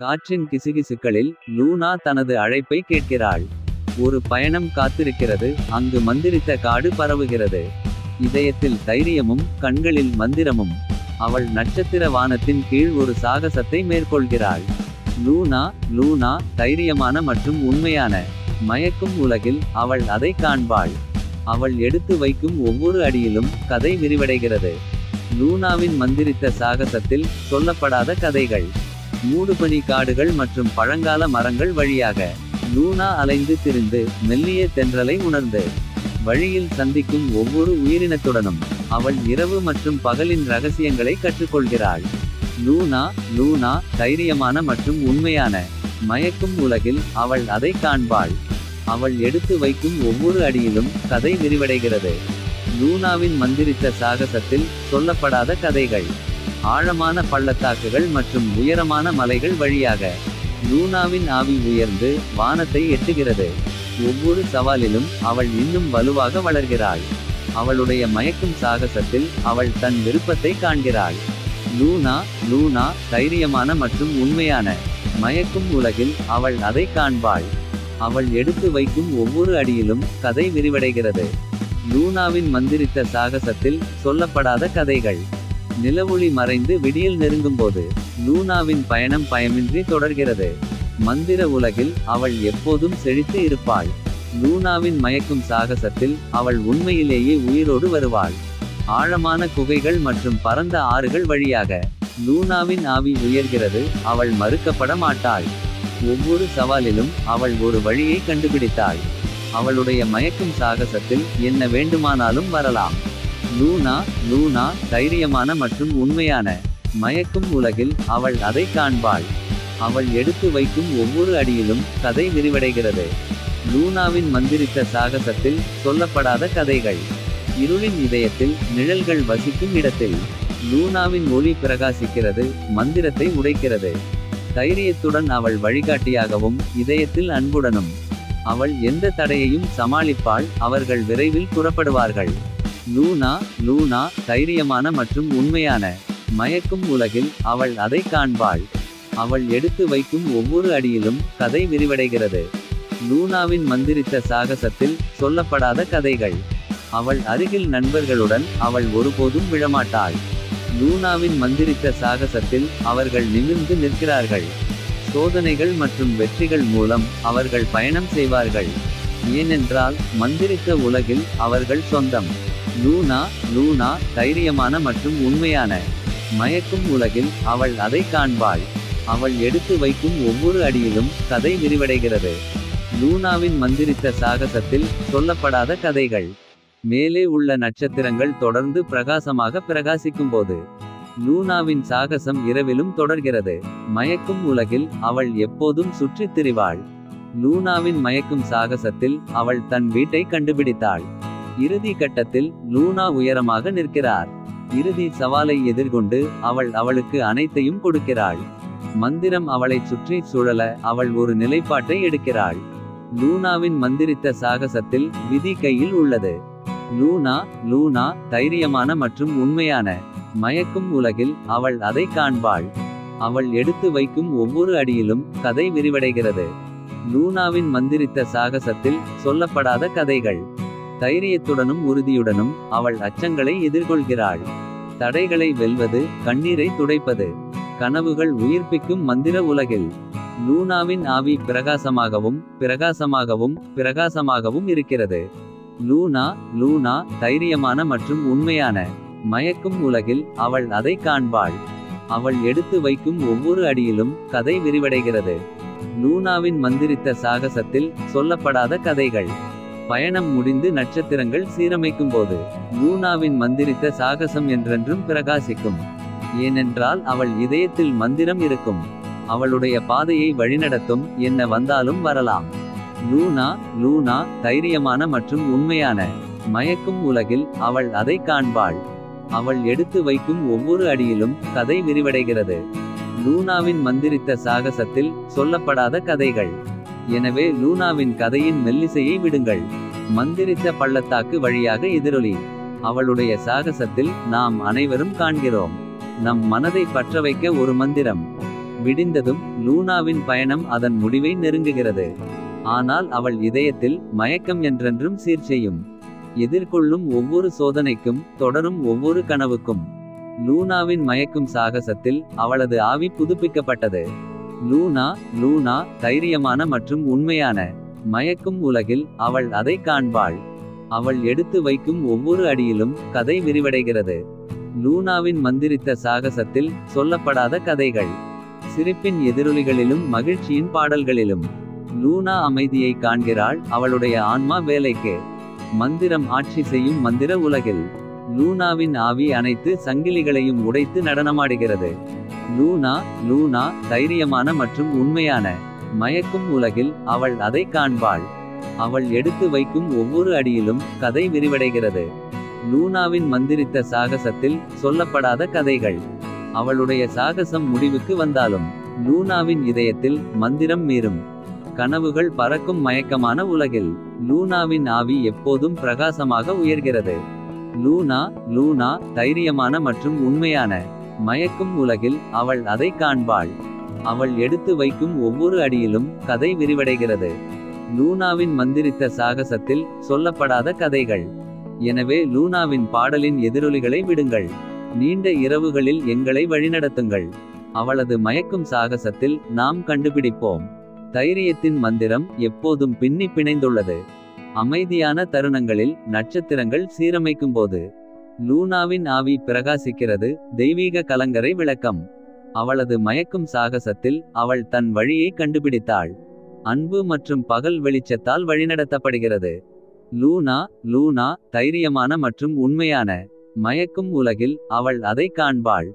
காற்றின் கிசுகிசுக்களில் லூனா தனது அழைப்பை கேட்கிறாள். ஒரு பயணம் காத்திருக்கிறது, அங்கு மந்திரித்த காடு பரவுகிறது. இதயத்தில் தைரியமும் கண்களில் மந்திரமும். அவள் நட்சத்திர வானத்தின் கீழ் ஒரு சாகசத்தை மேற்கொள்கிறாள். லூனா லூனா தைரியமான மற்றும் உண்மையான. மயக்கும் உலகில் அவள் அதை காண்பாள். அவள் எடுத்து வைக்கும் ஒவ்வொரு அடியிலும் கதை விரிவடைகிறது. லூனாவின் மந்திரித்த சாகசத்தில் சொல்லப்படாத கதைகள். மூடுபனி காடுகள் மற்றும் பழங்கால மரங்கள் வழியாக லூனா அலைந்து திரிந்து மெல்லிய தென்றலை உணர்ந்து வழியில் சந்திக்கும் ஒவ்வொரு உயிரினத்துடனும் அவள் இரவு மற்றும் பகலின் ரகசியங்களை கற்றுக்கொள்கிறாள். லூனா லூனா தைரியமான மற்றும் உண்மையான. மயக்கும் உலகில் அவள் அதை காண்பாள். அவள் எடுத்து வைக்கும் ஒவ்வொரு அடியிலும் கதை விரிவடைகிறது. லூனாவின் மந்திரித்த சாகசத்தில் சொல்லப்படாத கதைகள். ஆழமான பள்ளத்தாக்குகள் மற்றும் உயரமான மலைகள் வழியாக லூனாவின் ஆவி உயர்ந்து வானத்தை எட்டுகிறது. ஒவ்வொரு சவாலிலும் அவள் இன்னும் வலுவாக வளர்கிறாள். அவளுடைய மயக்கும் சாகசத்தில் அவள் தன் விருப்பத்தை காண்கிறாள். லூனா லூனா தைரியமான மற்றும் உண்மையான. மயக்கும் உலகில் அவள் அதை காண்பாள். அவள் எடுத்து வைக்கும் ஒவ்வொரு அடியிலும் கதை விரிவடைகிறது. லூனாவின் மந்திரித்த சாகசத்தில் சொல்லப்படாத கதைகள். நிலவொளி மறைந்து விடியல் நெருங்கும்போது லூனாவின் பயணம் பயமின்றி தொடர்கிறது. மந்திர உலகில் அவள் எப்போதும் செழித்து இருப்பாள். லூனாவின் மயக்கும் சாகசத்தில் அவள் உண்மையிலேயே உயிரோடு வருவாள். ஆழமான குகைகள் மற்றும் பரந்த ஆறுகள் வழியாக லூனாவின் ஆவி உயர்கிறது. அவள் மறுக்கப்பட மாட்டாள். ஒவ்வொரு சவாலிலும் அவள் ஒரு வழியை கண்டுபிடித்தாள். அவளுடைய மயக்கும் சாகசத்தில் என்ன வேண்டுமானாலும் வரலாம். லூனா லூனா தைரியமான மற்றும் உண்மையான. மயக்கும் உலகில் அவள் அதை காண்பாள். அவள் எடுத்து வைக்கும் ஒவ்வொரு அடியிலும் கதை விரிவடைகிறது. லூனாவின் மந்திரித்த சாகசத்தில் சொல்லப்படாத கதைகள். இருளின் இதயத்தில் நிழல்கள் வசிக்கும் இடத்தில் லூனாவின் ஒளி பிரகாசிக்கிறது, மந்திரத்தை உடைக்கிறது. தைரியத்துடன் அவள் வழிகாட்டியாகவும் இதயத்தில் அன்புடனும். அவள் எந்த தடையையும் சமாளிப்பாள். அவர்கள் விரைவில் புறப்படுவார்கள். லூனா லூனா தைரியமான மற்றும் உண்மையான. மயக்கும் உலகில் அவள் அதை காண்பாள். அவள் எடுத்து வைக்கும் ஒவ்வொரு அடியிலும் கதை விரிவடைகிறது. லூனாவின் மந்திரித்த சாகசத்தில் சொல்லப்படாத கதைகள். அவள் அருகில் நண்பர்களுடன் அவள் ஒருபோதும் விழமாட்டாள். லூனாவின் மந்திரித்த சாகசத்தில் அவர்கள் நிமிர்ந்து நிற்கிறார்கள். சோதனைகள் மற்றும் வெற்றிகள் மூலம் அவர்கள் பயணம் செய்வார்கள். ஏனென்றால் மந்திரித்த உலகில் அவர்கள் சொந்தம். லூனா லூனா தைரியமான மற்றும் உண்மையான. மயக்கும் உலகில் அவள் அதை காண்பாள். அவள் எடுத்து வைக்கும் ஒவ்வொரு அடியிலும் கதை விரிவடைகிறது. லூனாவின் மந்திரித்த சாகசத்தில் சொல்லப்படாத கதைகள். மேலே உள்ள நட்சத்திரங்கள் தொடர்ந்து பிரகாசமாக பிரகாசிக்கும்போது லூனாவின் சாகசம் இரவிலும் தொடர்கிறது. மயக்கும் உலகில் அவள் எப்போதும் சுற்றித் திரிவாள். லூனாவின் மயக்கும் சாகசத்தில் அவள் தன் வீட்டை கண்டுபிடித்தாள். இறுதி கட்டத்தில் லூனா உயரமாக நிற்கிறார். இறுதி சவாலை எதிர்கொண்டு அவள் அவளுக்கு அனைத்தையும் கொடுக்கிறாள். மந்திரம் அவளைச் சுற்றி சுழல அவள் ஒரு நிலைப்பாட்டை எடுக்கிறாள். லூனாவின் மந்திரித்த சாகசத்தில் விதி கையில் உள்ளது. லூனா லூனா தைரியமான மற்றும் உண்மையான. மயக்கும் உலகில் அவள் அதை காண்பாள். அவள் எடுத்து வைக்கும் ஒவ்வொரு அடியிலும் கதை விரிவடைகிறது. லூனாவின் மந்திரித்த சாகசத்தில் சொல்லப்படாத கதைகள். தைரியத்துடனும் உறுதியுடனும் அவள் அச்சங்களை எதிர்கொள்கிறாள். தடைகளை வெல்வது, கண்ணீரை துடைப்பது. கனவுகள் உயிர்ப்பிக்கும் மந்திர உலகில் லூனாவின் ஆவி பிரகாசமாகவும் பிரகாசமாகவும் பிரகாசமாகவும் இருக்கிறது. லூனா லூனா தைரியமான மற்றும் உண்மையான. மயக்கும் உலகில் அவள் அதை காண்பாள். அவள் எடுத்து வைக்கும் ஒவ்வொரு அடியிலும் கதை விரிவடைகிறது. லூனாவின் மந்திரித்த சாகசத்தில் சொல்லப்படாத கதைகள். பயணம் முடிந்து நட்சத்திரங்கள் சீரமைக்கும்போது லூனாவின் மந்திரித்த சாகசம் என்றென்றும் பிரகாசிக்கும். ஏனென்றால் அவள் இதயத்தில் மந்திரம் இருக்கும். அவளுடைய பாதையை வழிநடத்தும். என்ன வந்தாலும் வரலாம். லூனா லூனா தைரியமான மற்றும் உண்மையான. மயக்கும் உலகில் அவள் அதை காண்பாள். அவள் எடுத்து வைக்கும் ஒவ்வொரு அடியிலும் கதை விரிவடைகிறது. லூனாவின் மந்திரித்த சாகசத்தில் சொல்லப்படாத கதைகள். எனவே லூனாவின் கதையின் மெல்லிசையை விடுங்கள். மந்திரித்த பள்ளத்தாக்கு வழியாக எதிரொலி. அவளுடைய சாகசத்தில் நாம் அனைவரும் காண்கிறோம். நம் மனதை பற்றவைக்க ஒரு மந்திரம். விடிந்ததும் லூனாவின் பயணம் அதன் முடிவை நெருங்குகிறது. ஆனால் அவள் இதயத்தில் மயக்கம் என்றென்றும் சீர் செய்யும். எதிர்கொள்ளும் ஒவ்வொரு சோதனைக்கும், தொடரும் ஒவ்வொரு கனவுக்கும். லூனாவின் மயக்கும் சாகசத்தில் அவளது ஆவி புதுப்பிக்கப்பட்டது. லூனா லூனா தைரியமான மற்றும் உண்மையான. மயக்கும் உலகில் அவள் அதை காண்பாள். அவள் எடுத்து வைக்கும் ஒவ்வொரு அடியிலும் கதை விரிவடைகிறது. லூனாவின் மந்திரித்த சாகசத்தில் சொல்லப்படாத கதைகள். சிரிப்பின் எதிரொலிகளிலும் மகிழ்ச்சியின் பாடல்களிலும். லூனா அமைதியை காண்கிறாள் அவளுடைய ஆன்மா வேலைக்கு. மந்திரம் ஆட்சி செய்யும் மந்திர உலகில். லூனாவின் ஆவி அனைத்து சங்கிலிகளையும் உடைத்து நடனமாடுகிறது. லூனா லூனா தைரியமான மற்றும் உண்மையான. மயக்கும் உலகில் அவள் அதை காண்பாள். அவள் எடுத்து வைக்கும் ஒவ்வொரு அடியிலும் கதை விரிவடைகிறது. லூனாவின் மந்திரித்த சாகசத்தில் சொல்லப்படாத கதைகள். அவளுடைய சாகசம் முடிவுக்கு வந்தாலும் லூனாவின் இதயத்தில் மந்திரம் மீறும். கனவுகள் பறக்கும் மயக்கமான உலகில் லூனாவின் ஆவி எப்போதும் பிரகாசமாக உயர்கிறது. லூனா லூனா தைரியமான மற்றும் உண்மையான. மயக்கும் உலகில் அவள் அதை காண்பாள். அவள் எடுத்து வைக்கும் ஒவ்வொரு அடியிலும் கதை விரிவடைகிறது. லூனாவின் மந்திரித்த சாகசத்தில் சொல்லப்படாத கதைகள். எனவே லூனாவின் பாடலின் எதிரொலிகளை விடுங்கள். நீண்ட இரவுகளில் எங்களை வழிநடத்துங்கள். அவளது மயக்கும் சாகசத்தில் நாம் கண்டுபிடிப்போம். தைரியத்தின் மந்திரம் எப்போதும் பின்னி பிணைந்துள்ளது. அமைதியான தருணங்களில் நட்சத்திரங்கள் சீரமைக்கும்போது லூனாவின் ஆவி பிரகாசிக்கிறது. தெய்வீக கலங்கரை விளக்கம். அவளது மயக்கும் சாகசத்தில் அவள் தன் வழியை கண்டுபிடித்தாள். அன்பு மற்றும் பகல் வெளிச்சத்தால் வழிநடத்தப்படுகிறது. லூனா லூனா தைரியமான மற்றும் உண்மையான. மயக்கும் உலகில் அவள் அதை காண்பாள்.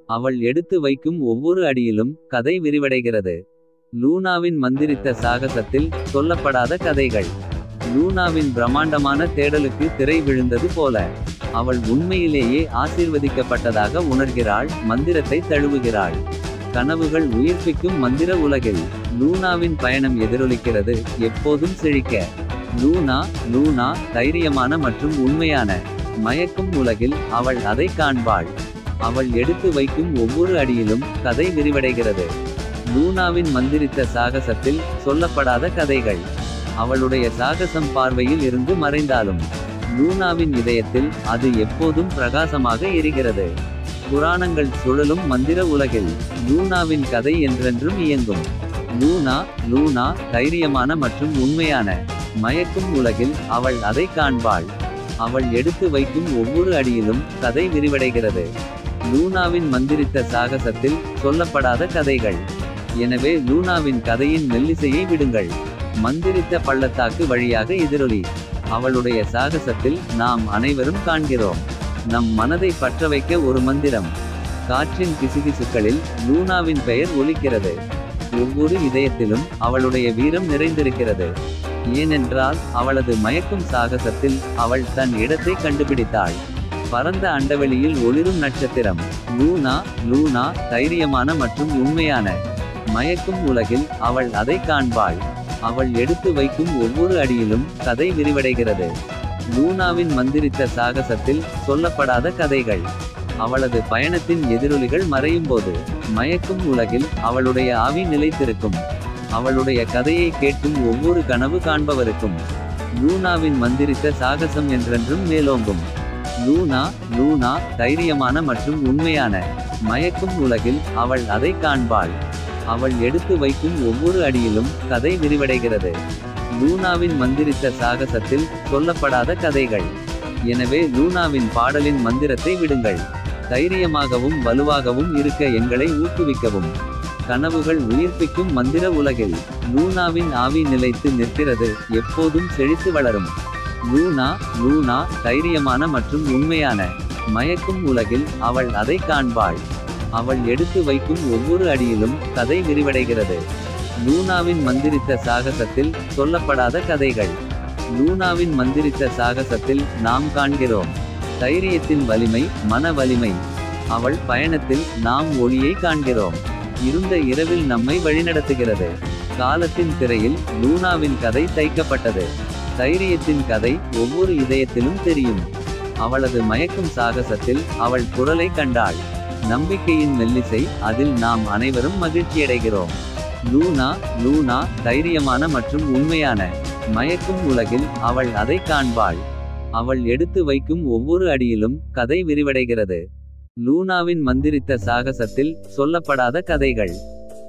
அவள் எடுத்து வைக்கும் ஒவ்வொரு அடியிலும் கதை விரிவடைகிறது. லூனாவின் மந்திரித்த சாகசத்தில் சொல்லப்படாத கதைகள். லூனாவின் பிரம்மாண்டமான தேடலுக்கு திரை விழுந்தது போல அவள் உண்மையிலேயே ஆசீர்வதிக்கப்பட்டதாக உணர்கிறாள். மந்திரத்தை தழுவுகிறாள். கனவுகள் உயிர்ப்பிக்கும் மந்திர உலகில் லூனாவின் பயணம் எதிரொலிக்கிறது. எப்போதும் செழிக்க. லூனா லூனா தைரியமான மற்றும் உண்மையான. மயக்கும் உலகில் அவள் அதை காண்பாள். அவள் எடுத்து வைக்கும் ஒவ்வொரு அடியிலும் கதை விரிவடைகிறது. லூனாவின் மந்திரித்த சாகசத்தில் சொல்லப்படாத கதைகள். அவளுடைய சாகசம் பார்வையில் இருந்து மறைந்தாலும் லூனாவின் இதயத்தில் அது எப்போதும் பிரகாசமாக எரிகிறது. புராணங்கள் சுழலும் மந்திர உலகில் லூனாவின் கதை என்றென்றும் இயங்கும். லூனா லூனா தைரியமான மற்றும் உண்மையான. மயக்கும் உலகில் அவள் அதை காண்பாள். அவள் எடுத்து வைக்கும் ஒவ்வொரு அடியிலும் கதை விரிவடைகிறது. லூனாவின் மந்திரித்த சாகசத்தில் சொல்லப்படாத கதைகள். எனவே லூனாவின் கதையின் மெல்லிசையை விடுங்கள். மந்திரித்த பள்ளத்தாக்கு வழியாக எதிரொலி. அவளுடைய சாகசத்தில் நாம் அனைவரும் காண்கிறோம். நம் மனதை பற்றவைக்க ஒரு மந்திரம். காற்றின் கிசுகிசுக்களில் லூனாவின் பெயர் ஒலிக்கிறது. ஒவ்வொரு இதயத்திலும் அவளுடைய வீரம் நிறைந்திருக்கிறது. ஏனென்றால் அவளது மயக்கும் சாகசத்தில் அவள் தன் இடத்தை கண்டுபிடித்தாள். பரந்த அண்டவெளியில் ஒளிரும் நட்சத்திரம். லூனா லூனா தைரியமான மற்றும் உண்மையான. மயக்கும் உலகில் அவள் அதை காண்பாள். அவள் எடுத்து வைக்கும் ஒவ்வொரு அடியிலும் கதை விரிவடைகிறது. லூனாவின் மந்திரித்த சாகசத்தில் சொல்லப்படாத கதைகள். அவளது பயணத்தின் எதிரொலிகள் மறையும்போது மயக்கும் உலகில் அவளுடைய ஆவி நிலைத்திருக்கும். அவளுடைய கதையை கேட்கும் ஒவ்வொரு கனவு காண்பவருக்கும் லூனாவின் மந்திரித்த சாகசம் என்றென்றும் மேலோங்கும். லூனா லூனா தைரியமான மற்றும் உண்மையான. மயக்கும் உலகில் அவள் அதை காண்பாள். அவள் எடுத்து வைக்கும் ஒவ்வொரு அடியிலும் கதை விரிவடைகிறது. லூனாவின் மந்திரித்த சாகசத்தில் சொல்லப்படாத கதைகள். எனவே லூனாவின் பாடலின் மந்திரத்தை விடுங்கள். தைரியமாகவும் வலுவாகவும் இருக்க எங்களை ஊக்குவிக்கவும். கனவுகள் உயிர்ப்பிக்கும் மந்திர உலகில் லூனாவின் ஆவி நிலைத்து நிற்கிறது. எப்போதும் செழித்து வளரும். லூனா லூனா தைரியமான மற்றும் உண்மையான. மயக்கும் உலகில் அவள் அதை காண்பாள். அவள் எடுத்து வைக்கும் ஒவ்வொரு அடியிலும் கதை விரிவடைகிறது. லூனாவின் மந்திரித்த சாகசத்தில் சொல்லப்படாத கதைகள். லூனாவின் மந்திரித்த சாகசத்தில் நாம் காண்கிறோம் தைரியத்தின் வலிமை, மன வலிமை. அவள் பயணத்தில் நாம் ஒளியை காண்கிறோம். இருண்ட இரவில் நம்மை வழிநடத்துகிறது. காலத்தின் திரையில் லூனாவின் கதை தைக்கப்பட்டது. தைரியத்தின் கதை ஒவ்வொரு இதயத்திலும் தெரியும். அவளது மயக்கும் சாகசத்தில் அவள் குரலை கண்டாள். நம்பிக்கையின் மெல்லிசை, அதில் நாம் அனைவரும் மகிழ்ச்சியடைகிறோம். லூனா லூனா தைரியமான மற்றும் உண்மையான. மயக்கும் உலகில் அவள் அதை காண்பாள். அவள் எடுத்து வைக்கும் ஒவ்வொரு அடியிலும் கதை விரிவடைகிறது. லூனாவின் மந்திரித்த சாகசத்தில் சொல்லப்படாத கதைகள்.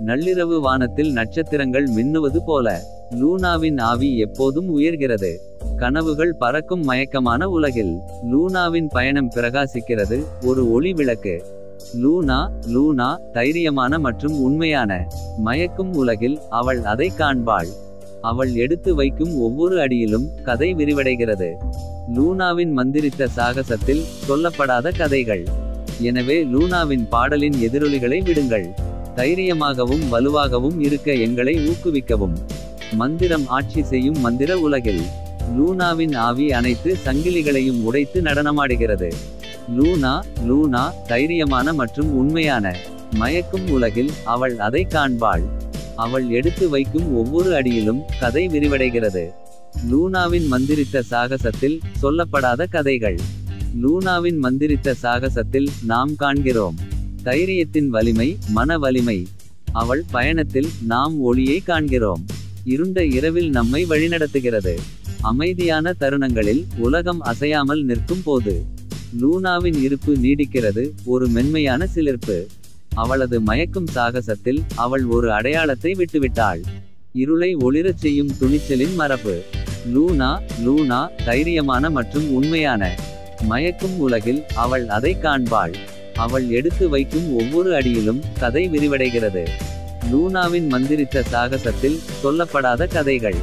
நள்ளிரவு வானத்தில் நட்சத்திரங்கள் மின்னுவது போல லூனாவின் ஆவி எப்போதும் உயர்கிறது. கனவுகள் பறக்கும் மயக்கமான உலகில் லூனாவின் பயணம் பிரகாசிக்கிறது, ஒரு ஒளி விளக்கு. லூனா லூனா தைரியமான மற்றும் உண்மையான. மயக்கும் உலகில் அவள் அதை காண்பாள். அவள் எடுத்து வைக்கும் ஒவ்வொரு அடியிலும் கதை விரிவடைகிறது. லூனாவின் மந்திரித்த சாகசத்தில் சொல்லப்படாத கதைகள். எனவே லூனாவின் பாடலின் எதிரொலிகளை விடுங்கள். தைரியமாகவும் வலுவாகவும் இருக்க எங்களை ஊக்குவிக்கவும். மந்திரம் ஆட்சி செய்யும் மந்திர உலகில் லூனாவின் ஆவி அனைத்து சங்கிலிகளையும் உடைத்து நடனமாடுகிறது. லூனா லூனா தைரியமான மற்றும் உண்மையான. மயக்கும் உலகில் அவள் அதை காண்பாள். அவள் எடுத்து வைக்கும் ஒவ்வொரு அடியிலும் கதை விரிவடைகிறது. லூனாவின் மந்திரித்த சாகசத்தில் சொல்லப்படாத கதைகள். லூனாவின் மந்திரித்த சாகசத்தில் நாம் காண்கிறோம் தைரியத்தின் வலிமை, மன வலிமை. அவள் பயணத்தில் நாம் ஒளியை காண்கிறோம். இருண்ட இரவில் நம்மை வழிநடத்துகிறது. அமைதியான தருணங்களில் உலகம் அசையாமல் நிற்கும் போது லூனாவின் இருப்பு நீடிக்கிறது, ஒரு மென்மையான சிலிர்ப்பு. அவளது மயக்கும் சாகசத்தில் அவள் ஒரு அடையாளத்தை விட்டுவிட்டாள். இருளை ஒளிரச் செய்யும் துணிச்சலின் மரபு. லூனா லூனா தைரியமான மற்றும் உண்மையான. மயக்கும் உலகில் அவள் அதை காண்பாள். அவள் எடுத்து வைக்கும் ஒவ்வொரு அடியிலும் கதை விரிவடைகிறது. லூனாவின் மந்திரித்த சாகசத்தில் சொல்லப்படாத கதைகள்.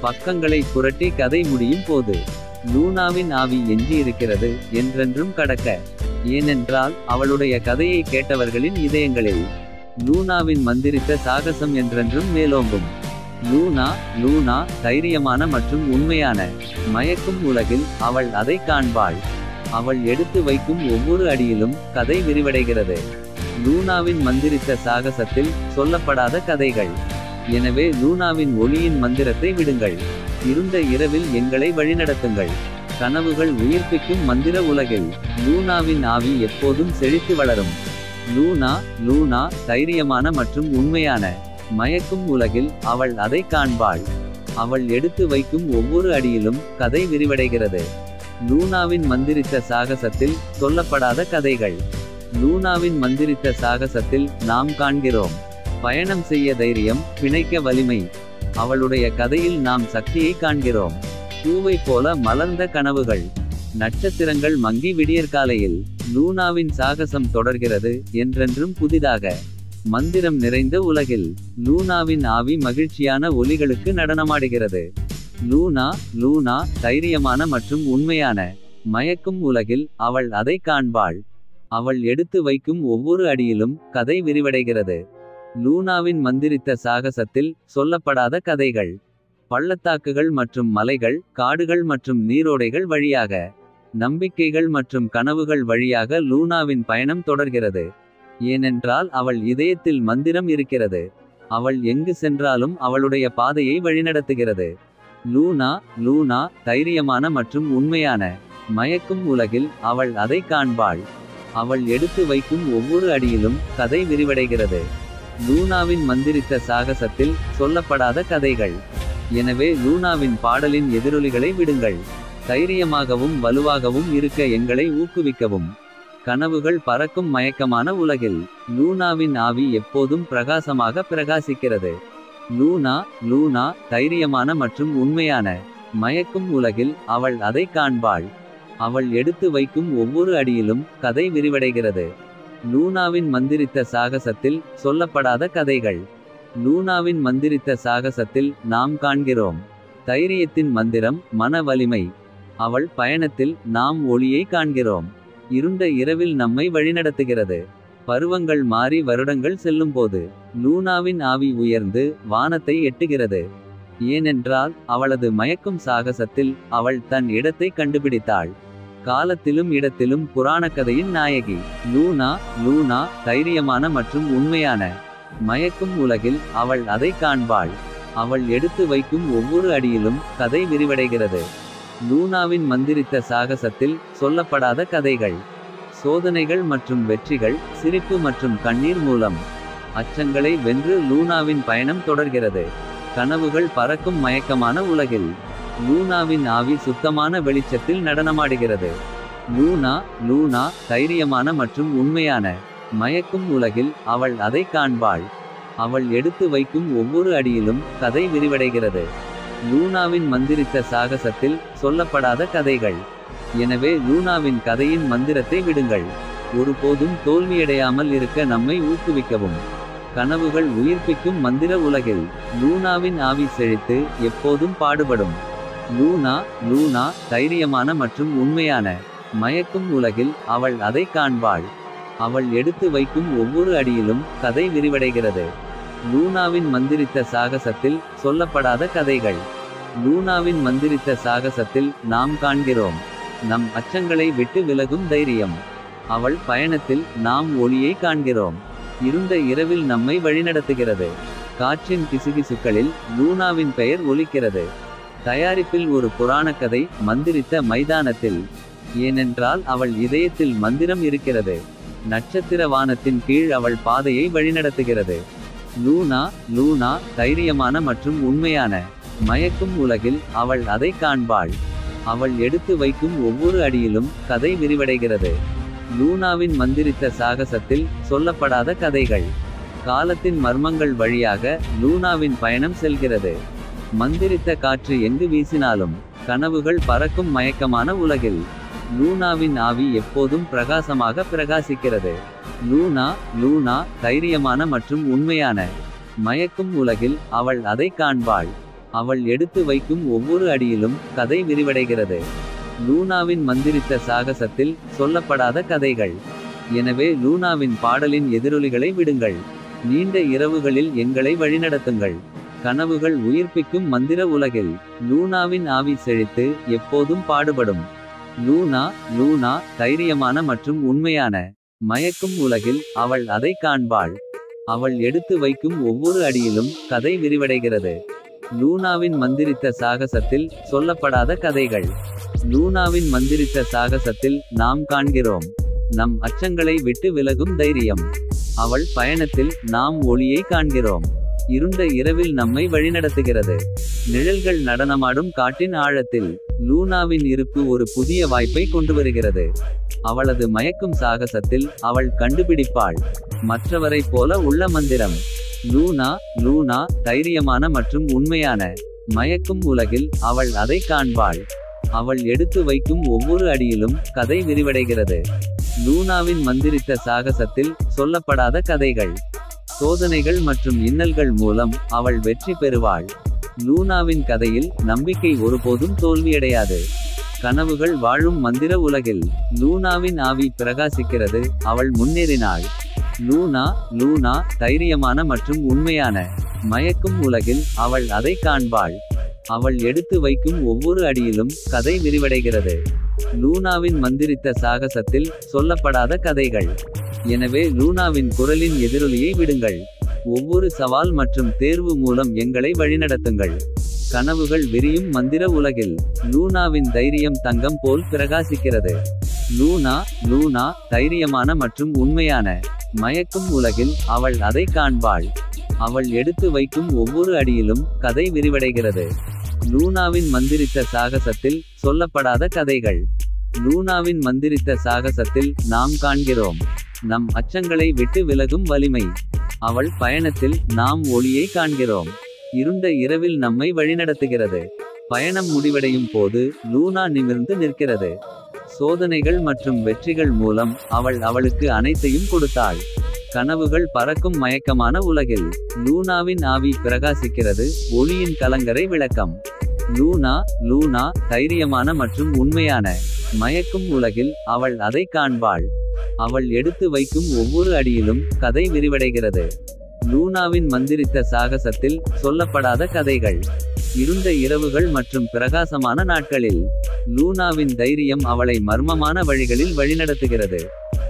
பக்கங்களை புரட்டி கதை முடியும் போது லூனாவின் ஆவி எஞ்சியிருக்கிறது, என்றென்றும் கடக்க. ஏனென்றால் அவளுடைய கதையை கேட்டவர்களின் இதயங்களில் லூனாவின் மந்திரித்த சாகசம் என்றென்றும் மேலோங்கும். லூனா லூனா தைரியமான மற்றும் உண்மையான. மயக்கும் உலகில் அவள் அதை காண்பாள். அவள் எடுத்து வைக்கும் ஒவ்வொரு அடியிலும் கதை விரிவடைகிறது. லூனாவின் மந்திரித்த சாகசத்தில் சொல்லப்படாத கதைகள். எனவே லூனாவின் ஒளியின் மந்திரத்தை விடுங்கள். இருண்ட இரவில் எங்களை வழிநடத்துங்கள். கனவுகள் உயிர்ப்பிக்கும் மந்திர உலகில் லூனாவின் ஆவி எப்போதும் செழித்து வளரும். லூனா லூனா தைரியமான மற்றும் உண்மையான. மயக்கும் உலகில் அவள் அதை காண்பாள். அவள் எடுத்து வைக்கும் ஒவ்வொரு அடியிலும் கதை விரிவடைகிறது. லூனாவின் மந்திரித்த சாகசத்தில் சொல்லப்படாத கதைகள். லூனாவின் மந்திரித்த சாகசத்தில் நாம் காண்கிறோம் பயணம் செய்ய தைரியம், பிணைக்க வலிமை. அவளுடைய கதையில் நாம் சக்தியை காண்கிறோம். பூவை போல மலர்ந்த கனவுகள். நட்சத்திரங்கள் மங்கி விடியற்காலையில் லூனாவின் சாகசம் தொடர்கிறது, என்றென்றும் புதிதாக. மந்திரம் நிறைந்த உலகில் லூனாவின் ஆவி மகிழ்ச்சியான ஒலிகளுக்கு நடனமாடுகிறது. லூனா லூனா தைரியமான மற்றும் உண்மையான. மயக்கும் உலகில் அவள் அதை காண்பாள். அவள் எடுத்து வைக்கும் ஒவ்வொரு அடியிலும் கதை விரிவடைகிறது. லூனாவின் மந்திரித்த சாகசத்தில் சொல்லப்படாத கதைகள். பள்ளத்தாக்குகள் மற்றும் மலைகள், காடுகள் மற்றும் நீரோடைகள் வழியாக, நம்பிக்கைகள் மற்றும் கனவுகள் வழியாக லூனாவின் பயணம் தொடர்கிறது. ஏனென்றால் அவள் இதயத்தில் மந்திரம் இருக்கிறது. அவள் எங்கு சென்றாலும் அவளுடைய பாதையை வழிநடத்துகிறது. லூனா லூனா தைரியமான மற்றும் உண்மையான. மயக்கும் உலகில் அவள் அதை காண்பாள். அவள் எடுத்து வைக்கும் ஒவ்வொரு அடியிலும் கதை விரிவடைகிறது. லூனாவின் மந்திரித்த சாகசத்தில் சொல்லப்படாத கதைகள். எனவே லூனாவின் பாடலின் எதிரொலிகளை விடுங்கள். தைரியமாகவும் வலுவாகவும் இருக்க எங்களை ஊக்குவிக்கவும். கனவுகள் பறக்கும் மயக்கமான உலகில் லூனாவின் ஆவி எப்போதும் பிரகாசமாக பிரகாசிக்கிறது. லூனா லூனா தைரியமான மற்றும் உண்மையான. மயக்கும் உலகில் அவள் அதை காண்பாள். அவள் எடுத்து வைக்கும் ஒவ்வொரு அடியிலும் கதை விரிவடைகிறது. லூனாவின் மந்திரித்த சாகசத்தில் சொல்லப்படாத கதைகள். லூனாவின் மந்திரித்த சாகசத்தில் நாம் காண்கிறோம் தைரியத்தின் மந்திரம், மன வலிமை. அவள் பயணத்தில் நாம் ஒளியை காண்கிறோம். இருண்ட இரவில் நம்மை வழிநடத்துகிறது. பருவங்கள் மாறி வருடங்கள் செல்லும்போது லூனாவின் ஆவி உயர்ந்து வானத்தை எட்டுகிறது. ஏனென்றால் அவளது மயக்கும் சாகசத்தில் அவள் தன் இடத்தை கண்டுபிடித்தாள். காலத்திலும் இடத்திலும் புராணக்கதையின் நாயகி. லூனா லூனா தைரியமான மற்றும் உண்மையான. மயக்கும் உலகில் அவள் அதை காண்பாள். அவள் எடுத்து வைக்கும் ஒவ்வொரு அடியிலும் கதை விரிவடைகிறது. லூனாவின் மந்திரித்த சாகசத்தில் சொல்லப்படாத கதைகள். சோதனைகள் மற்றும் வெற்றிகள், சிரிப்பு மற்றும் கண்ணீர் மூலம். அச்சங்களை வென்று லூனாவின் பயணம் தொடர்கிறது. கனவுகள் பறக்கும் மயக்கமான உலகில். லூனாவின் ஆவி சுத்தமான வெளிச்சத்தில் நடனமாடுகிறது. லூனா தைரியமான மற்றும் உண்மையான. மயக்கும் உலகில் அவள் அதை காண்பாள். அவள் எடுத்து வைக்கும் ஒவ்வொரு அடியிலும் கதை விரிவடைகிறது. லூனாவின் மந்திரித்த சாகசத்தில் சொல்லப்படாத கதைகள். எனவே லூனாவின் கதையின் மந்திரத்தை விடுங்கள். ஒருபோதும் தோல்வியடையாமல் இருக்க நம்மை ஊக்குவிக்கவும். கனவுகள் உயிர்ப்பிக்கும் மந்திர உலகில். லூனாவின் ஆவி செழித்து எப்போதும் பாடுபடும். லூனா தைரியமான மற்றும் உண்மையான. மயக்கும் உலகில் அவள் அதை காண்பாள். அவள் எடுத்து வைக்கும் ஒவ்வொரு அடியிலும் கதை விரிவடைகிறது. லூனாவின் மந்திரித்த சாகசத்தில் சொல்லப்படாத கதைகள். லூனாவின் மந்திரித்த சாகசத்தில் நாம் காண்கிறோம் நம் அச்சங்களை விட்டு விலகும் தைரியம். அவள் பயணத்தில் நாம் ஒளியை காண்கிறோம். இருண்ட இரவில் நம்மை வழிநடத்துகிறது. காற்றின் கிசுகிசுக்களில் லூனாவின் பெயர் ஒலிக்கிறது. தயாரிப்பில் ஒரு புராணக்கதை மந்திரித்த மைதானத்தில். ஏனென்றால் அவள் இதயத்தில் மந்திரம் இருக்கிறது. நட்சத்திர வானத்தின் கீழ் அவள் பாதையை வழிநடத்துகிறது. லூனா தைரியமான மற்றும் உண்மையான. மயக்கும் உலகில் அவள் அதை காண்பாள். அவள் எடுத்து வைக்கும் ஒவ்வொரு அடியிலும் கதை விரிவடைகிறது. லூனாவின் மந்திரித்த சாகசத்தில் சொல்லப்படாத கதைகள். காலத்தின் மர்மங்கள் வழியாக லூனாவின் பயணம் செல்கிறது. மந்திரித்த காற்று எங்கு வீசினாலும் கனவுகள் பறக்கும் மயக்கமான உலகில். லூனாவின் ஆவி எப்போதும் பிரகாசமாக பிரகாசிக்கிறது. லூனா தைரியமான மற்றும் உண்மையான. மயக்கும் உலகில் அவள் அதை காண்பாள். அவள் எடுத்து வைக்கும் ஒவ்வொரு அடியிலும் கதை விரிவடைகிறது. லூனாவின் மந்திரித்த சாகசத்தில் சொல்லப்படாத கதைகள். எனவே லூனாவின் பாடலின் எதிரொலிகளை விடுங்கள். நீண்ட இரவுகளில் எங்களை வழிநடத்துங்கள். கனவுகள் உயிர்ப்பிக்கும் மந்திர உலகில். லூனாவின் ஆவி செழித்து எப்போதும் பாடுபடும். லூனா தைரியமான மற்றும் உண்மையான. மயக்கும் உலகில் அவள் அதை காண்பாள். அவள் எடுத்து வைக்கும் ஒவ்வொரு அடியிலும் கதை விரிவடைகிறது. லூனாவின் மந்திரித்த சாகசத்தில் சொல்லப்படாத கதைகள். லூனாவின் மந்திரித்த சாகசத்தில் நாம் காண்கிறோம் நம் அச்சங்களை விட்டு விலகும் தைரியம். அவள் பயணத்தில் நாம் ஒளியை காண்கிறோம். இருண்ட இரவில் நம்மை வழிநடத்துகிறது. நிழல்கள் நடனமாடும் காட்டின் ஆழத்தில். லூனாவின் இருப்பு ஒரு புதிய வாய்ப்பை கொண்டுவருகிறது. அவளது மயக்கும் சாகசத்தில் அவள் கண்டுபிடிப்பாள் மற்றவரைப் போல உள்ள மந்திரம். லூனா தைரியமான மற்றும் உண்மையான. மயக்கும் உலகில் அவள் அதை காண்பாள். அவள் எடுத்து வைக்கும் ஒவ்வொரு அடியிலும் கதை விரிவடைகிறது. லூனாவின் மந்திரித்த சாகசத்தில் சொல்லப்படாத கதைகள். சோதனைகள் மற்றும் இன்னல்கள் மூலம் அவள் வெற்றி பெறுவாள். லூனாவின் கதையில் நம்பிக்கை ஒருபோதும் தோல்வியடையாது. கனவுகள் வாழும் மந்திர உலகில். லூனாவின் ஆவி பிரகாசிக்கிறது. அவள் முன்னேறினாள். லூனா தைரியமான மற்றும் உண்மையான. மயக்கும் உலகில் அவள் அதை காண்பாள். அவள் எடுத்து வைக்கும் ஒவ்வொரு அடியிலும் கதை விரிவடைகிறது. லூனாவின் மந்திரித்த சாகசத்தில் சொல்லப்படாத கதைகள். எனவே லூனாவின் குரலின் எதிரொலியை விடுங்கள். ஒவ்வொரு சவால் மற்றும் தேர்வு மூலம் எங்களை வழிநடத்துங்கள். கனவுகள் விரியும் மந்திர உலகில். லூனாவின் தைரியம் தங்கம் போல் பிரகாசிக்கிறது. லூனா தைரியமான மற்றும் உண்மையான. மயக்கும் உலகில் அவள் அதை காண்பாள். அவள் எடுத்து வைக்கும் ஒவ்வொரு அடியிலும் கதை விரிவடைகிறது. லூனாவின் மந்திரித்த சாகசத்தில் சொல்லப்படாத கதைகள். லூனாவின் மந்திரித்த சாகசத்தில் நாம் காண்கிறோம் நம் அச்சங்களை விட்டு விலகும் வலிமை. அவள் பயணத்தில் நாம் ஒளியை காண்கிறோம். இருண்ட இரவில் நம்மை வழிநடத்துகிறது. பயணம் முடிவடையும் போது லூனா நிமிர்ந்து நிற்கிறது. சோதனைகள் மற்றும் வெற்றிகள் மூலம் அவள் அவளுக்கு அனைத்தையும் கொடுத்தாள். கனவுகள் பறக்கும் மயக்கமான உலகில். லூனாவின் ஆவி பிரகாசிக்கிறது. ஒளியின் கலங்கரை விளக்கம். லூனா தைரியமான மற்றும் உண்மையான. மயக்கும் உலகில் அவள் அதை காண்பாள். அவள் எடுத்து வைக்கும் ஒவ்வொரு அடியிலும் கதை விரிவடைகிறது. லூனாவின் மந்திரித்த சாகசத்தில் சொல்லப்படாத கதைகள். இருண்ட இரவுகள் மற்றும் பிரகாசமான நாட்களில். லூனாவின் தைரியம் அவளை மர்மமான வழிகளில் வழிநடத்துகிறது.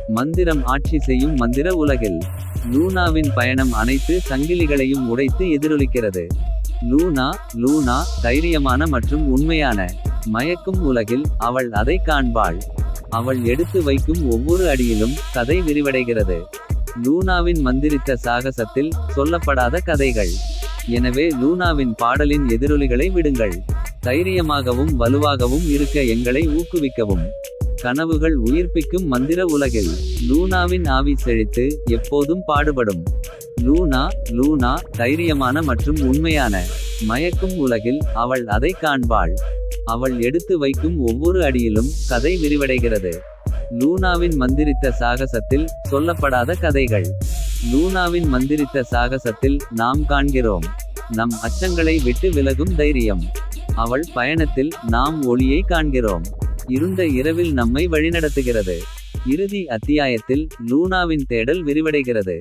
மந்திரம் ஆட்சி செய்யும் மந்திர உலகில். லூனாவின் பயணம் அனைத்து சங்கிலிகளையும் உடைத்து எதிரொலிக்கிறது. லூனா தைரியமான மற்றும் உண்மையான. மயக்கும் உலகில் அவள் அதை காண்பாள். அவள் எடுத்து வைக்கும் ஒவ்வொரு அடியிலும் கதை விரிவடைகிறது. லூனாவின் மந்திரித்த சாகசத்தில் சொல்லப்படாத கதைகள். எனவே லூனாவின் பாடலின் எதிரொலிகளை விடுங்கள். தைரியமாகவும் வலுவாகவும் இருக்க எங்களை ஊக்குவிக்கவும். கனவுகள் உயிர்ப்பிக்கும் மந்திர உலகில் லூனாவின் ஆவி செழித்து எப்போதும் பாடுபடும். லூனா லூனா தைரியமான மற்றும் உண்மையான. மயக்கும் உலகில் அவள் அதை காண்பாள். அவள் எடுத்து வைக்கும் ஒவ்வொரு அடியிலும் கதை விரிவடைகிறது. லூனாவின் மந்திரித்த சாகசத்தில் சொல்லப்படாத கதைகள். லூனாவின் மந்திரித்த சாகசத்தில் நாம் காண்கிறோம் நம் அச்சங்களை விட்டு விலகும் தைரியம். அவள் பயணத்தில் நாம் ஒளியை காண்கிறோம். இருண்ட இரவில் நம்மை வழிநடத்துகிறது. இறுதி அத்தியாயத்தில் லூனாவின் தேடல் விரிவடைகிறது.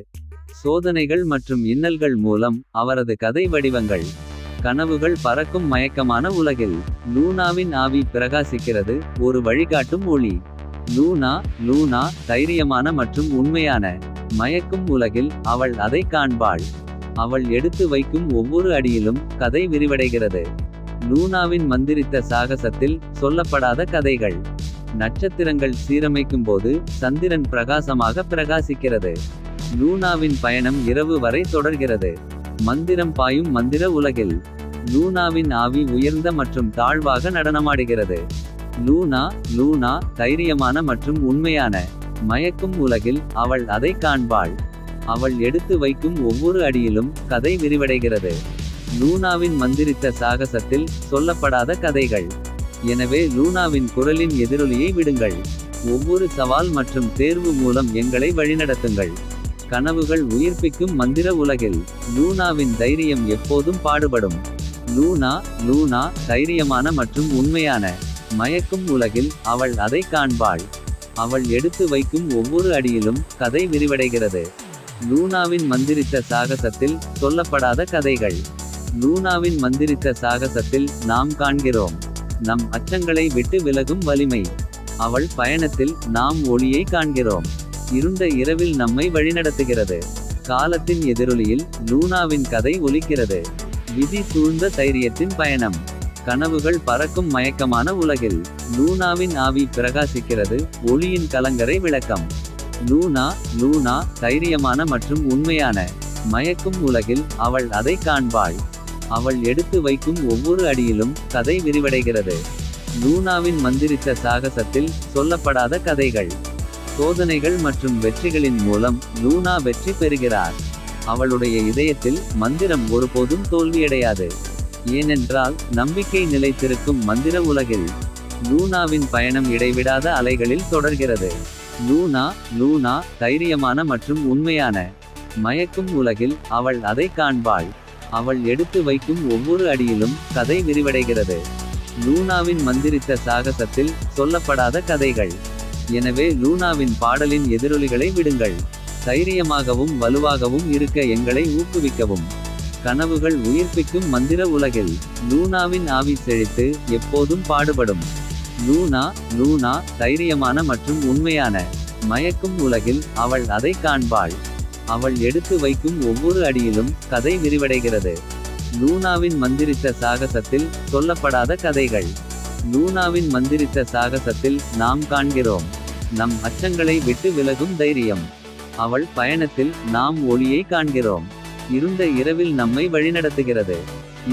சோதனைகள் மற்றும் இன்னல்கள் மூலம் அவரது கதை வடிவங்கள். கனவுகள் பறக்கும் மயக்கமான உலகில் லூனாவின் ஆவி பிரகாசிக்கிறது, ஒரு வழிகாட்டும் ஒளி. லூனா லூனா தைரியமான மற்றும் உண்மையான. மயக்கும் உலகில் அவள் அதை காண்பாள். அவள் எடுத்து வைக்கும் ஒவ்வொரு அடியிலும் கதை விரிவடைகிறது. லூனாவின் மந்திரித்த சாகசத்தில் சொல்லப்படாத கதைகள். நட்சத்திரங்கள் சீரமைக்கும் போது சந்திரன் பிரகாசமாக பிரகாசிக்கிறது. லூனாவின் பயணம் இரவு வரை தொடர்கிறது. மந்திரம் பாயும் மந்திர உலகில் லூனாவின் ஆவி உயர்ந்த மற்றும் தாழ்வாக நடனமாடுகிறது. லூனா லூனா தைரியமான மற்றும் உண்மையான. மயக்கும் உலகில் அவள் அதை காண்பாள். அவள் எடுத்து வைக்கும் ஒவ்வொரு அடியிலும் கதை விரிவடைகிறது. லூனாவின் மந்திரித்த சாகசத்தில் சொல்லப்படாத கதைகள். எனவே லூனாவின் குரலின் எதிரொலியை விடுங்கள். ஒவ்வொரு சவால் மற்றும் தேர்வு மூலம் எங்களை வழிநடத்துங்கள். கனவுகள் உயிர்ப்பிக்கும் மந்திர உலகில் லூனாவின் தைரியம் எப்போதும் பாடுபடும். லூனா லூனா தைரியமான மற்றும் உண்மையான. மயக்கும் உலகில் அவள் அதை காண்பாள். அவள் எடுத்து வைக்கும் ஒவ்வொரு அடியிலும் கதை விரிவடைகிறது. லூனாவின் மந்திரித்த சாகசத்தில் சொல்லப்படாத கதைகள். லூனாவின் மந்திரித்த சாகசத்தில் நாம் காண்கிறோம் நம் அச்சங்களை விட்டு விலகும் வலிமை. அவள் பயணத்தில் நாம் ஒளியை காண்கிறோம். இருண்ட இரவில் நம்மை வழிநடத்துகிறது. காலத்தின் எதிரொலியில் லூனாவின் கதை ஒலிக்கிறது. விதி சூழ்ந்த தைரியத்தின் பயணம். கனவுகள் பறக்கும் மயக்கமான உலகில் லூனாவின் ஆவி பிரகாசிக்கிறது, ஒளியின் கலங்கரை விளக்கம். லூனா லூனா தைரியமான மற்றும் உண்மையான. மயக்கும் உலகில் அவள் அதை காண்பாள். அவள் எடுத்து வைக்கும் ஒவ்வொரு அடியிலும் கதை விரிவடைகிறது. லூனாவின் மந்திரித்த சாகசத்தில் சொல்லப்படாத கதைகள். சோதனைகள் மற்றும் வெற்றிகளின் மூலம் லூனா வெற்றி பெறுகிறார். அவளுடைய இதயத்தில் மந்திரம் ஒருபோதும் தோல்வியடையாது. ஏனென்றால் நம்பிக்கை நிலைத்திருக்கும் மந்திர உலகில் லூனாவின் பயணம் இடைவிடாத அலைகளில் தொடர்கிறது. லூனா லூனா தைரியமான மற்றும் உண்மையான. மயக்கும் உலகில் அவள் அதை காண்பாள். அவள் எடுத்து வைக்கும் ஒவ்வொரு அடியிலும் கதை விரிவடைகிறது. லூனாவின் மந்திரித்த சாகசத்தில் சொல்லப்படாத கதைகள். எனவே லூனாவின் பாடலின் எதிரொலிகளை விடுங்கள். தைரியமாகவும் வலுவாகவும் இருக்க எங்களை ஊக்குவிக்கவும். கனவுகள் உயிர்ப்பிக்கும் மந்திர உலகில் லூனாவின் ஆவி செழித்து எப்போதும் பாடுபடும். லூனா லூனா தைரியமான மற்றும் உண்மையான. மயக்கும் உலகில் அவள் அதை காண்பாள். அவள் எடுத்து வைக்கும் ஒவ்வொரு அடியிலும் கதை விரிவடைகிறது. லூனாவின் மந்திரித்த சாகசத்தில் சொல்லப்படாத கதைகள். லூனாவின் மந்திரித்த சாகசத்தில் நாம் காண்கிறோம் நம் அச்சங்களை விட்டு விலகும் தைரியம். அவள் பயணத்தில் நாம் ஒளியை காண்கிறோம். இருண்ட இரவில் நம்மை வழிநடத்துகிறது.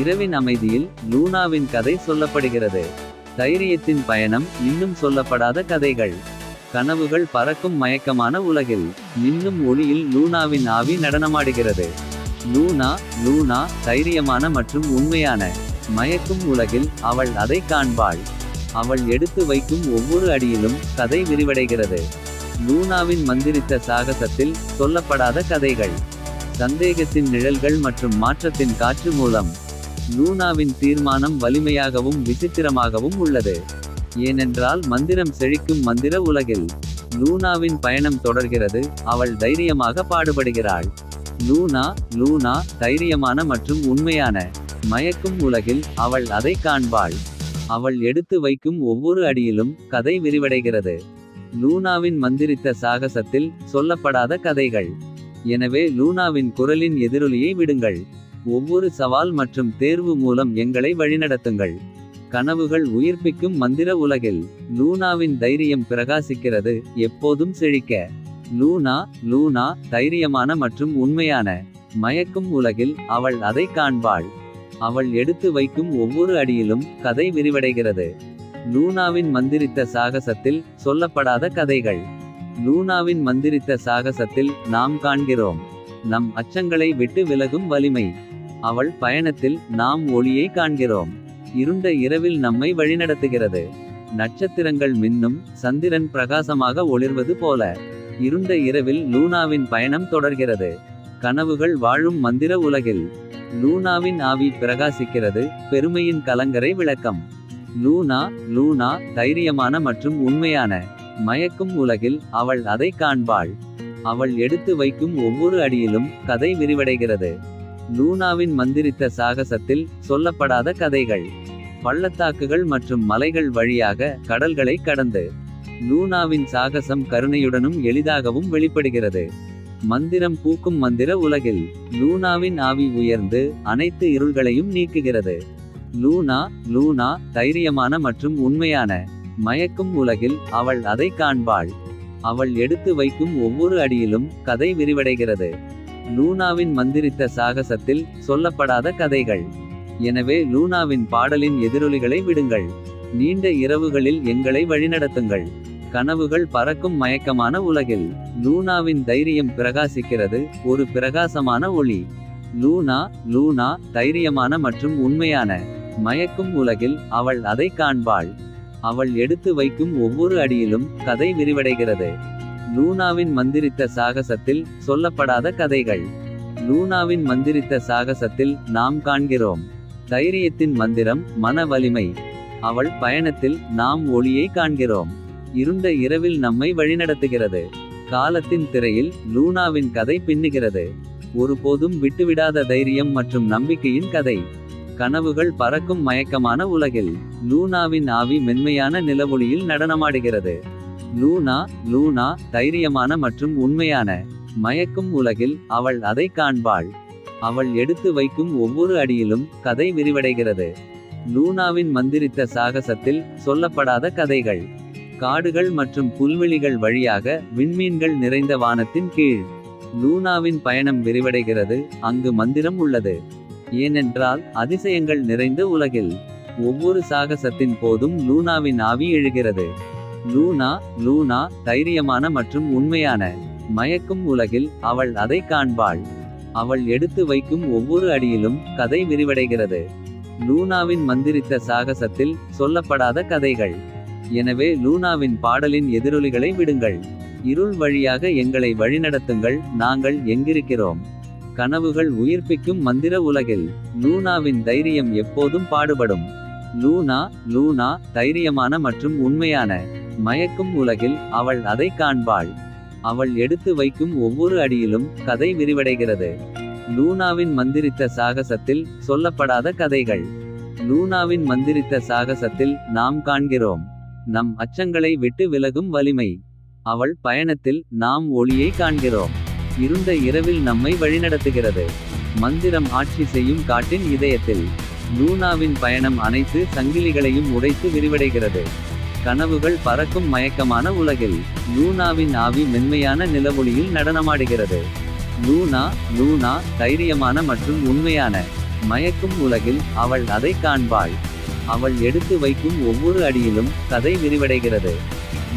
இரவின் அமைதியில் லூனாவின் கதை சொல்லப்படுகிறது. தைரியத்தின் பயணம் இன்னும் சொல்லப்படாத கதைகள். கனவுகள் பறக்கும் மயக்கமான உலகில் இன்னும் ஒளியில் லூனாவின் ஆவி நடனமாடுகிறது. லூனா லூனா தைரியமான மற்றும் உண்மையான. மயக்கும் உலகில் அவள் அதை காண்பாள். அவள் எடுத்து வைக்கும் ஒவ்வொரு அடியிலும் கதை விரிவடைகிறது. லூனாவின் மந்திரித்த சாகசத்தில் சொல்லப்படாத கதைகள். சந்தேகத்தின் நிழல்கள் மற்றும் மாற்றத்தின் காற்று மூலம் லூனாவின் தீர்மானம் வலிமையாகவும் விசித்திரமாகவும் உள்ளது. ஏனென்றால் மந்திரம் செழிக்கும் மந்திர உலகில் லூனாவின் பயணம் தொடர்கிறது. அவள் தைரியமாக பாடுபடுகிறாள். லூனா லூனா தைரியமான மற்றும் உண்மையான. மயக்கும் உலகில் அவள் அதை காண்பாள். அவள் எடுத்து வைக்கும் ஒவ்வொரு அடியிலும் கதை விரிவடைகிறது. லூனாவின் மந்திரித்த சாகசத்தில் சொல்லப்படாத கதைகள். எனவே லூனாவின் குரலின் எதிரொலியை விடுங்கள். ஒவ்வொரு சவால் மற்றும் தேர்வு மூலம் எங்களை வழிநடத்துங்கள். கனவுகள் உயிர்ப்பிக்கும் மந்திர உலகில் லூனாவின் தைரியம் பிரகாசிக்கிறது, எப்போதும் செழிக்க. லூனா லூனா தைரியமான மற்றும் உண்மையான. மயக்கும் உலகில் அவள் அதை காண்பாள். அவள் எடுத்து வைக்கும் ஒவ்வொரு அடியிலும் கதை விரிவடைகிறது. லூனாவின் மந்திரித்த சாகசத்தில் சொல்லப்படாத கதைகள். லூனாவின் மந்திரித்த சாகசத்தில் நாம் காண்கிறோம் நம் அச்சங்களை விட்டு விலகும் வலிமை. அவள் பயணத்தில் நாம் ஒளியை காண்கிறோம். இருண்ட இரவில் நம்மை வழிநடத்துகிறது. நட்சத்திரங்கள் மின்னும், சந்திரன் பிரகாசமாக ஒளிர்வது போல. இருண்ட இரவில் லூனாவின் பயணம் தொடர்கிறது. கனவுகள் வாழும் மந்திர உலகில் லூனாவின் ஆவி பிரகாசிக்கிறது, பெருமையின் கலங்கரை விளக்கம். லூனா லூனா தைரியமான மற்றும் உண்மையான. மயக்கும் உலகில் அவள் அதை காண்பாள். அவள் எடுத்து வைக்கும் ஒவ்வொரு அடியிலும் கதை விரிவடைகிறது. லூனாவின் மந்திரித்த சாகசத்தில் சொல்லப்படாத கதைகள். பள்ளத்தாக்குகள் மற்றும் மலைகள் வழியாக கடல்களை கடந்து. லூனாவின் சாகசம் கருணையுடனும் எளிதாகவும் வெளிப்படுகிறது. மந்திரம் பூக்கும் மந்திர உலகில் லூனாவின் ஆவி உயர்ந்து அனைத்து இருள்களையும் நீக்குகிறது. லூனா லூனா தைரியமான மற்றும் உண்மையான. மயக்கும் உலகில் அவள் அதை காண்பாள். அவள் எடுத்து வைக்கும் ஒவ்வொரு அடியிலும் கதை விரிவடைகிறது. லூனாவின் மந்திரித்த சாகசத்தில் சொல்லப்படாத கதைகள். எனவே லூனாவின் பாடலின் எதிரொலிகளை விடுங்கள். நீண்ட இரவுகளில் எங்களை வழிநடத்துங்கள். கனவுகள் பறக்கும் மயக்கமான உலகில் லூனாவின் தைரியம் பிரகாசிக்கிறது, ஒரு பிரகாசமான ஒளி. லூனா லூனா தைரியமான மற்றும் உண்மையான. மயக்கும் உலகில் அவள் அதை காண்பாள். அவள் எடுத்து வைக்கும் ஒவ்வொரு அடியிலும் கதை விரிவடைகிறது. லூனாவின் மந்திரித்த சாகசத்தில் சொல்லப்படாத கதைகள். லூனாவின் மந்திரித்த சாகசத்தில் நாம் காண்கிறோம் தைரியத்தின் மந்திரம், மன வலிமை. அவள் பயணத்தில் நாம் ஒளியை காண்கிறோம். இருண்ட இரவில் நம்மை வழிநடத்துகிறது. காலத்தின் திரையில் லூனாவின் கதை பின்னுகிறது. ஒருபோதும் விட்டுவிடாத தைரியம் மற்றும் நம்பிக்கையின் கதை. கனவுகள் பறக்கும் மயக்கமான உலகில் லூனாவின் ஆவி மென்மையான நிலவொளியில் நடனமாடுகிறது. லூனா லூனா தைரியமான மற்றும் உண்மையான. மயக்கும் உலகில் அவள் அதை காண்பாள். அவள் எடுத்து வைக்கும் ஒவ்வொரு அடியிலும் கதை விரிவடைகிறது. லூனாவின் மந்திரித்த சாகசத்தில் சொல்லப்படாத கதைகள். காடுகள் மற்றும் புல்வெளிகள் வழியாக விண்மீன்கள் நிறைந்த வானத்தின் கீழ் லூனாவின் பயணம் விரிவடைகிறது. அங்கு மந்திரம் உள்ளது. ஏனென்றால் அதிசயங்கள் நிறைந்த உலகில் ஒவ்வொரு சாகசத்தின் போதும் லூனாவின் ஆவி எழுகிறது. லூனா லூனா தைரியமான மற்றும் உண்மையான. மயக்கும் உலகில் அவள் அதை காண்பாள். அவள் எடுத்து வைக்கும் ஒவ்வொரு அடியிலும் கதை விரிவடைகிறது. லூனாவின் மந்திரித்த சாகசத்தில் சொல்லப்படாத கதைகள். எனவே லூனாவின் பாடலின் எதிரொலிகளை விடுங்கள். இருள் வழியாக எங்களை வழிநடத்துங்கள், நாங்கள் எங்கிருக்கிறோம். கனவுகள் உயிர்ப்பிக்கும் மந்திர உலகில் லூனாவின் தைரியம் எப்போதும் பாடுபடும். லூனா லூனா தைரியமான மற்றும் உண்மையான. மயக்கும் உலகில் அவள் அதை காண்பாள். அவள் எடுத்து வைக்கும் ஒவ்வொரு அடியிலும் கதை விரிவடைகிறது. லூனாவின் மந்திரித்த சாகசத்தில் சொல்லப்படாத கதைகள். லூனாவின் மந்திரித்த சாகசத்தில் நாம் காண்கிறோம் நம் அச்சங்களை விட்டு விலகும் வலிமை. அவள் பயணத்தில் நாம் ஒளியை காண்கிறோம். இருண்ட இரவில் நம்மை வழிநடத்துகிறது. மந்திரம் ஆட்சி செய்யும் காட்டின் இதயத்தில் லூனாவின் பயணம் அனைத்து சங்கிலிகளையும் உடைத்து விரிவடைகிறது. கனவுகள் பறக்கும் மயக்கமான உலகில் லூனாவின் ஆவி மென்மையான நிலவொளியில் நடனமாடுகிறது. லூனா லூனா தைரியமான மற்றும் உண்மையான. மயக்கும் உலகில் அவள் அதை காண்பாள். அவள் எடுத்து வைக்கும் ஒவ்வொரு அடியிலும் கதை விரிவடைகிறது.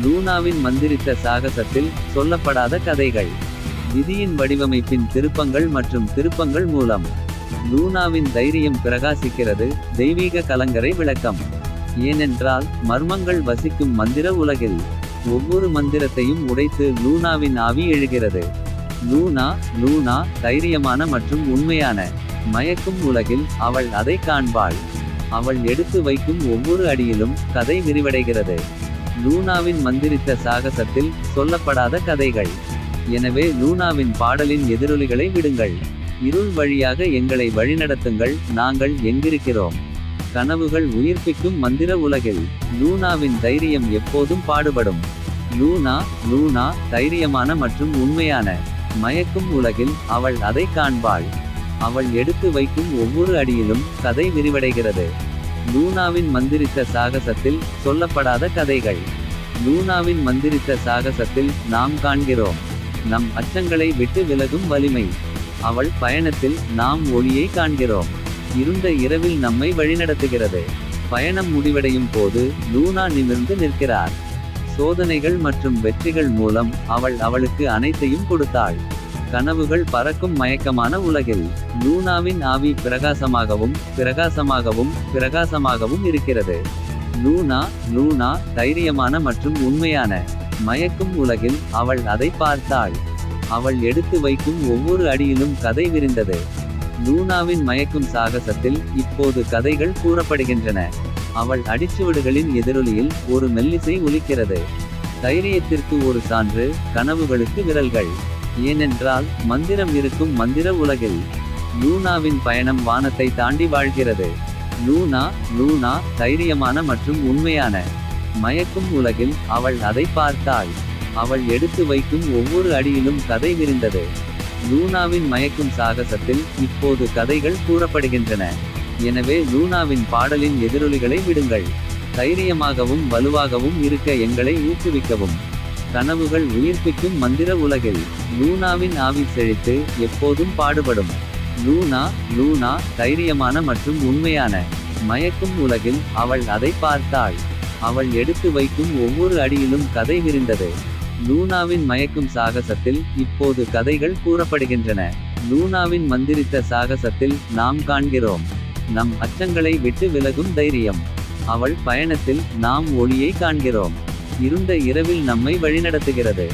லூனாவின் மந்திரித்த சாகசத்தில் சொல்லப்படாத கதைகள். விதியின் வடிவமைப்பின் திருப்பங்கள் மற்றும் திருப்பங்கள் மூலம் லூனாவின் தைரியம் பிரகாசிக்கிறது, தெய்வீக கலங்கரை விளக்கம். ஏனென்றால் மர்மங்கள் வசிக்கும் மந்திர உலகில் ஒவ்வொரு மந்திரத்தையும் உடைத்து லூனாவின் ஆவி எழுகிறது. லூனா லூனா தைரியமான மற்றும் உண்மையான. மயக்கும் உலகில் அவள் அதை காண்பாள். அவள் எடுத்து வைக்கும் ஒவ்வொரு அடியிலும் கதை விரிவடைகிறது. லூனாவின் மந்திரித்த சாகசத்தில் சொல்லப்படாத கதைகள். எனவே லூனாவின் பாடலின் எதிரொலிகளை விடுங்கள். இருள் வழியாக எங்களை வழிநடத்துங்கள், நாங்கள் எங்கிருக்கிறோம். கனவுகள் உயிர்ப்பிக்கும் மந்திர உலகில் லூனாவின் தைரியம் எப்போதும் பாடுபடும். லூனா லூனா தைரியமான மற்றும் உண்மையான. மயக்கும் உலகில் அவள் அதை காண்பாள். அவள் எடுத்து வைக்கும் ஒவ்வொரு அடியிலும் கதை விரிவடைகிறது. லூனாவின் மந்திரித்த சாகசத்தில் சொல்லப்படாத கதைகள். லூனாவின் மந்திரித்த சாகசத்தில் நாம் காண்கிறோம் நம் அச்சங்களை விட்டு விலகும் வலிமை. அவள் பயணத்தில் நாம் ஒளியை காண்கிறோம். இருண்ட இரவில் நம்மை வழிநடத்துகிறது. பயணம் முடிவடையும் போது லூனா நிமிர்ந்து நிற்கிறார். சோதனைகள் மற்றும் வெற்றிகள் மூலம் அவள் அவளுக்கு அனைத்தையும் கொடுத்தாள். கனவுகள் பறக்கும் மயக்கமான உலகில் லூனாவின் ஆவி பிரகாசமாகவும் பிரகாசமாகவும் பிரகாசமாகவும் இருக்கிறது. லூனா லூனா தைரியமான மற்றும் உண்மையான. மயக்கும் உலகில் அவள் அதை பார்த்தாள். அவள் எடுத்து வைக்கும் ஒவ்வொரு அடியிலும் கதை விரிந்தது. லூனாவின் மயக்கும் சாகசத்தில் இப்போது கதைகள் கூறப்படுகின்றன. அவள் அடிச்சுவடுகளின் எதிரொலியில் ஒரு மெல்லிசை ஒலிக்கிறது. தைரியத்திற்கு ஒரு சான்று, கனவுகளுக்கு விரல்கள். ஏனென்றால் மந்திரம் இருக்கும் மந்திர உலகில் லூனாவின் பயணம் வானத்தை தாண்டி வாழ்கிறது. லூனா லூனா தைரியமான மற்றும் உண்மையான. மயக்கும் உலகில் அவள் அதை பார்த்தாள். அவள் எடுத்து வைக்கும் ஒவ்வொரு அடியிலும் கதை விரிந்தது. லூனாவின் மயக்கும் சாகசத்தில் இப்போது கதைகள் கூறப்படுகின்றன. எனவே லூனாவின் பாடலின் எதிரொலிகளை விடுங்கள். தைரியமாகவும் வலுவாகவும் இருக்க எங்களை ஊக்குவிக்கவும். கனவுகள் உயிர்ப்பிக்கும் மந்திர உலகில் லூனாவின் ஆவி செழித்து எப்போதும் பாடுபடும். லூனா லூனா தைரியமான மற்றும் உண்மையான. மயக்கும் உலகில் அவள் அதை பார்த்தாள். அவள் எடுத்து வைக்கும் ஒவ்வொரு அடியிலும் கதை விரிந்தது. லூனாவின் மயக்கும் சாகசத்தில் இப்போது கதைகள் கூறப்படுகின்றன. லூனாவின் மந்திரித்த சாகசத்தில் நாம் காண்கிறோம் நம் அச்சங்களை விட்டு விலகும் தைரியம். அவள் பயணத்தில் நாம் ஒளியை காண்கிறோம். இருண்ட இரவில் நம்மை வழிநடத்துகிறது.